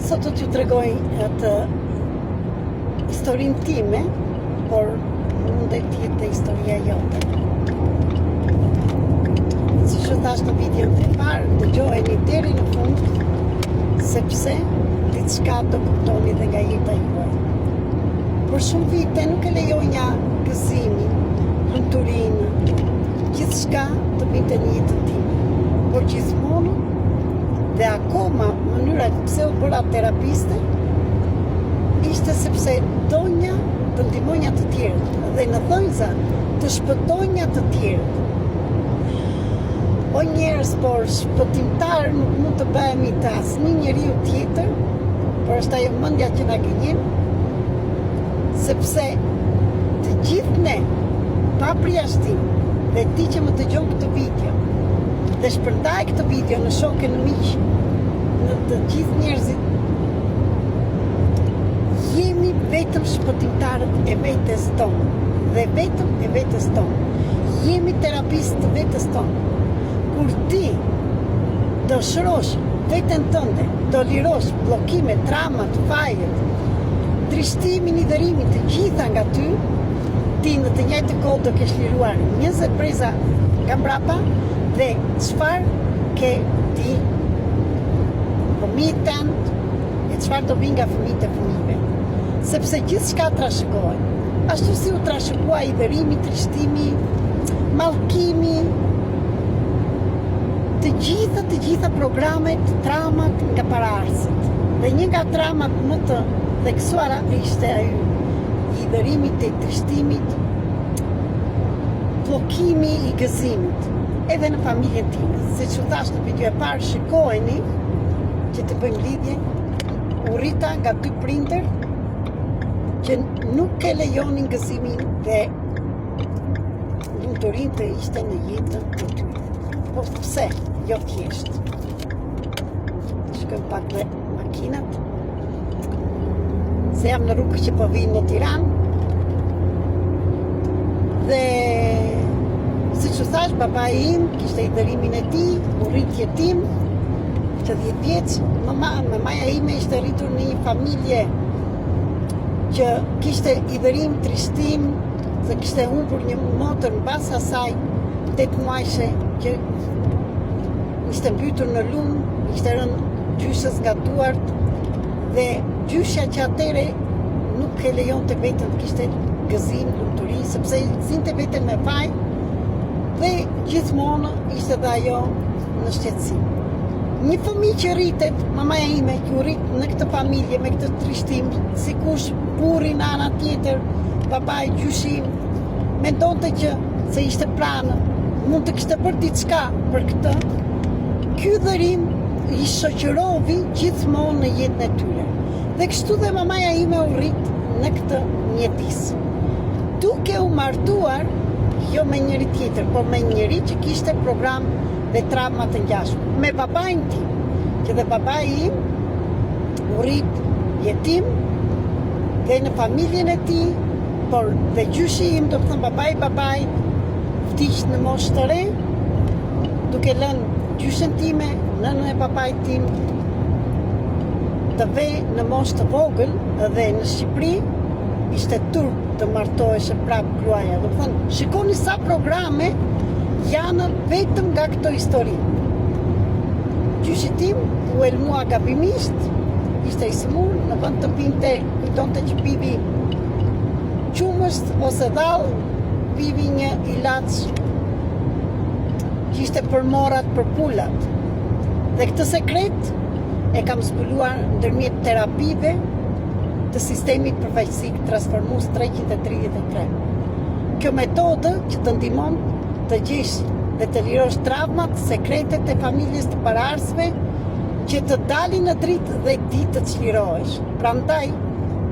sot të t'ju tregoj atë historinë time, por mund të jetë historia jote. Si që thash në videon e parë, dëgjojeni deri në fund, sepse diçka do kuptoni dhe nga jeta juaj. Për shumë vite nuk e lejonja gëzimin, lumturinë, gjithçka të binte në jetën time. Por gjithmonë dhe akoma mënyra pse u bëra terapiste ishte sepse donja të ndihmonja të tjerët dhe në thonjza të shpëtonja të tjerët. O njerëz, por shpëtimtar nuk mund të bëhemi të asnjë njeriu tjetër, por është ajo mendja që na gënjen, sepse të gjithë ne, pa përjashtim, dhe ti që më dëgjon këtë video, dhe shpërndaj këtë video në shokën në miq, në të gjithë njerëzit, jemi vetëm shpëtimtarët e vetes tonë, dhe vetëm e vetes tonë. Jemi terapistë të vetes tonë. Kur ti do shërosh veten tënde, do lirosh bllokimet, traumat, fajet, trishtimin, idhërimin, të gjitha nga ty, ti në të njëjtën kohë do kesh liruar 20 preza nga mbrapa dhe çfarë ke ti fëmijët tanë e çfarë do vinë nga fëmijët e fëmijëve. Sepse gjithçka trashëgohet. Ashtu si u trashëgua idhërimi, trishtimi, mallkimi, të gjitha programet, traumat nga paraardhësit. Dhe një nga traumat më të theksuara ishte ai i idhërimit, i trishtimit, bllokimi i gëzimit, edhe në familjen time. Siç u thash në video e parë, shikojeni që të bëjmë lidhje, u rrita nga dy prindër që nuk e lejonin gëzimin dhe lumturinë të ishte në jetën e tyre. Po pse? Jo thjesht. Shkojmë pak me makinat. Se jam në rrugë që po vinë në Tiranë. Dhe siç u thash, babai im kishte idhërimin e tij, u rrit jetim, që 10 vjeç. Mamaja ime ishte rritur në një familje që kishte idhërim, trishtim, se kishte humbur një motër mbas asaj 8 muajshe që ishte mbytur në lumë, ishte rënë gjyshës nga duart dhe gjyshja që atere nuk e lejon të vetën të kishte gëzim, lumturi, sepse zinte veten me vaj dhe gjithmonë ishte dhe ajo në shqetësim. Një fëmijë që rritet, mamaja ime që u rrit në këtë familje me këtë trishtim, sikush burri në ana tjetër, babai gjyshim, mendonte që se ishte pranë, mund të kishte bërë diçka për këtë. Ky dhërim i shoqërovi gjithmonë në jetën e tyre. Dhe kështu dhe mamaja ime u rrit në këtë mjedis. Duke u martuar, jo me njëri tjetër, por me njëri që kishte program dhe trauma të ngjashme. Me babain tim, që dhe babai im u rrit jetim dhe në familjen e tij, por dhe gjyshi im, do të thënë babai vdiq në moshë të re, duke lënë gjyshen time, nënën e babait tim, të ve në moshë të vogël dhe në Shqipëri ishte turp të martoheshe prapë gruaja. Do të thënë, shikoni sa programe janë vetëm nga këto histori. Gjyshi tim u elmua gabimisht, ishte i smur, në vend të pinte, kujtonte që pivi qumësht ose dhall, pivi një ilaç që ishte për morrat, për pulat. Dhe këtë sekret e kam zbuluar ndërmjet terapive të sistemit përfaqësik transformues 333. Kjo metodë që të ndihmon të gjesh dhe të lirosh traumat, sekretet e familjes të paraardhësve që të dalin në dritë dhe ti të çlirohesh. Prandaj,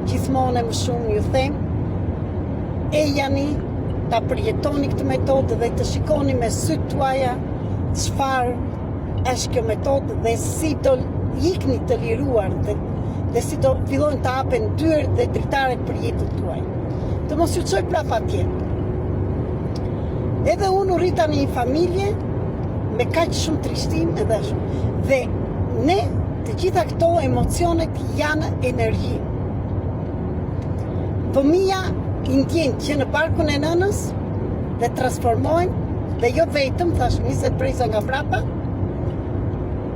gjithmonë më shumë ju them, ejani ta përjetoni këtë metodë dhe të shikoni me sytë tuaja çfarë është kjo metodë dhe si do ikni të liruar dhe si do fillojnë të hapen dyert dhe dritaret për jetën tuaj. Të mos ju çoj prapa atje. Edhe unë u rrita në një familje me kaq shumë trishtim edhe shumë. Dhe ne të gjitha këto emocionet janë energji. Fëmija i ndjen që në barkun e nënës dhe transformojnë, dhe jo vetëm, thash 20 preza nga brapa,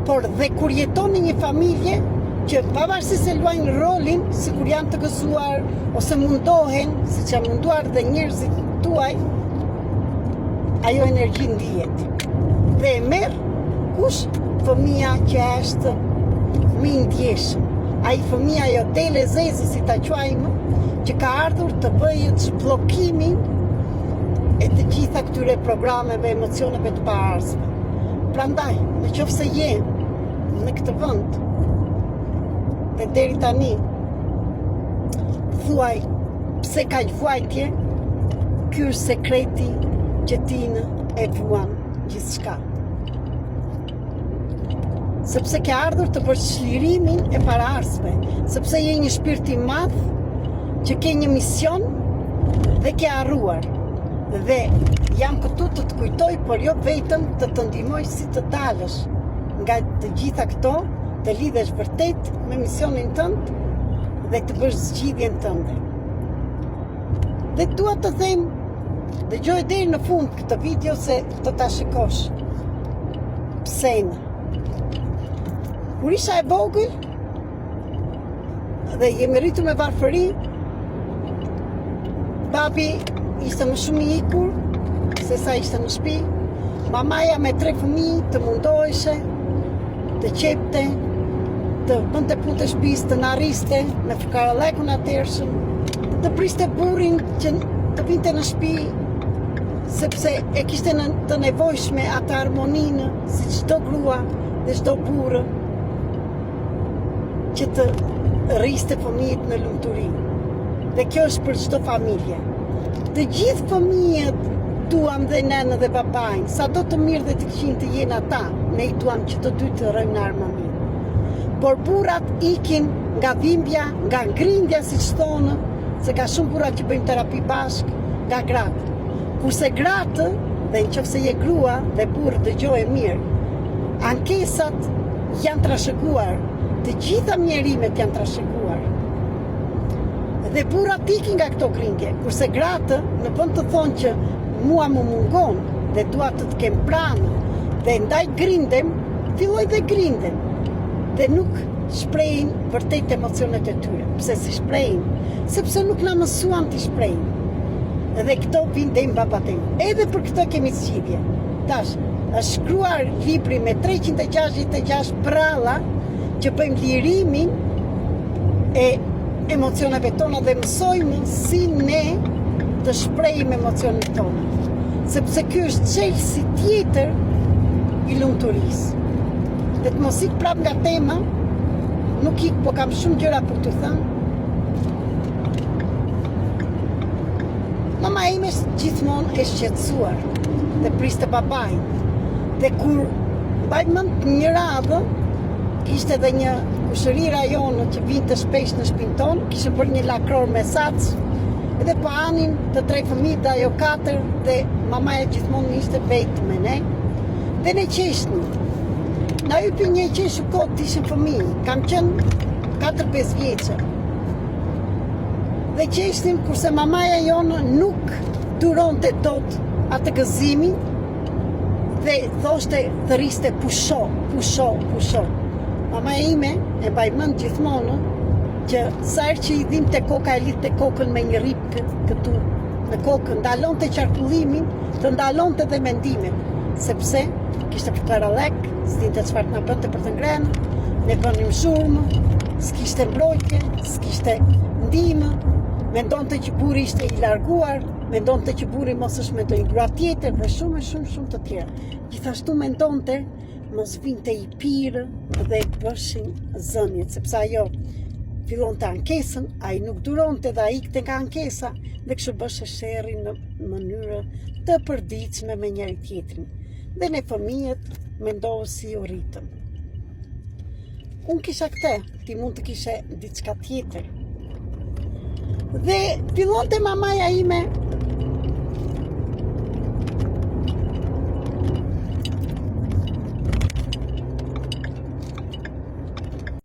por dhe kur jeton në një familje që pavarësisht se luajnë rolin, si kur janë të gëzuar, ose mundohen, si që janë munduar dhe njerëzit tuaj, ajo energji ndihet. Dhe e merë kush? Fëmija që është më i ndjeshëm. Ai fëmija jo dele zezë, si ta quajmë, që ka ardhur të bëjë zhbllokimin e të gjitha këtyre programeve, emocioneve të paardhshme. Prandaj, në qoftë se je në këtë vend, dhe deri tani thuaj pse ka vuajtje, ky është sekreti që ti e vuan gjithçka. Sepse ke ardhur të bësh çlirimin e paraardhshme, sepse je një shpirt i madh që ke një mision dhe ke harruar. Dhe jam këtu të të kujtoj, por jo vetëm të të ndihmoj si të dalësh nga të gjitha këto, të lidhesh vërtet me misionin tënd dhe të bësh zgjidhjen tënde. Dhe dua të them, dëgjoj deri në fund këtë video se të ta shikosh. Pse në? Kur isha e vogël dhe jemi rritur me varfëri, babi ishte më shumë i ikur se sa ishte në shtëpi. Mamaja me 3 fëmijë të mundoheshe, të qepte, të bënte punë të shtëpisë, të na rriste me fukarallekun atërshëm, të priste burrin që të vinte në shtëpi, sepse e kishte të nevojshme atë harmoninë, si çdo grua dhe çdo burrë, që të rriste fëmijët në lumturi. Dhe kjo është për çdo familje. Të gjithë fëmijët duam dhe nënën dhe babain, sa do të mirë dhe të këqin të jenë ata, ne i duam që të dy të rëjmë në harmoni. Por burrat ikin nga dhimbja, nga ngrindja, si që thonë, se ka shumë burra që bëjmë terapi bashk, nga gratë. Kurse gratë, dhe në qoftë se je grua dhe burrë dëgjoj mirë, ankesat janë trashëguar, të gjitha mjerimet janë trashëguar. Dhe burrat ikin nga këto grindje, kurse gratë në vend të thonë që mua më mungon dhe dua të kem pranë dhe ndaj grindem, filloj dhe grindem dhe nuk shprehin vërtet emocionet e tyre. Pse si shprehin? Sepse nuk na mësuan të shprehin. Dhe këto vindem babatem. Edhe për këtë kemi zgjidhje. Tash, është shkruar libri me 366 pralla që bëjmë lirimin e emocioneve tona dhe mësojmë si ne të shprehim emocionet tona. Sepse ky është çelësi tjetër i lumturisë. Dhe të mos ik prap nga tema, nuk ik, po kam shumë gjëra për të thënë. Mama ime gjithmonë e shqetësuar dhe priste babain. Dhe kur mbaj mend një radhë, kishte edhe një kushëri rajone që vinte shpesh në shtëpinë tonë, kishte bërë një lakror me sac, edhe po anin të 3 fëmijë dhe ajo 4, dhe mamaja gjithmonë ishte vetë me ne, dhe ne qeshni. Na hypi një qeshu kot, ishim fëmijë, kam qenë 4-5 vjeçë. Dhe qeshnim kurse mamaja jonë nuk duronte dot atë gëzimin dhe thoshte thëriste pusho. Mama ime e mbaj mend gjithmonë që sa herë që i dhimte koka e lidhte kokën me një ripë këtu në kokën, ndalonte qarkullimin, të ndalonte dhe mendimet, sepse kishte fukarallek, s'dinte çfarë na bënte për të ngrënë, ne bënim zhurmë, s'kishte mbrojtje, s'kishte ndihmë, mendonte që burri ishte i larguar, mendonte që burri mos është me ndonjë grua tjetër dhe shumë të tjerë. Gjithashtu mendonte mos vinte i pirë dhe bëshin zënjet, sepse ajo fillon të ankesën, ai nuk duronte dhe ai ikte nga ankesa dhe kështu bëshe sherri në mënyrë të përditshme me njëri tjetrin. Dhe ne fëmijët mendohë si u rritëm. Unë kisha këte, ti mund të kishe diçka tjetër. Dhe fillonte mamaja ime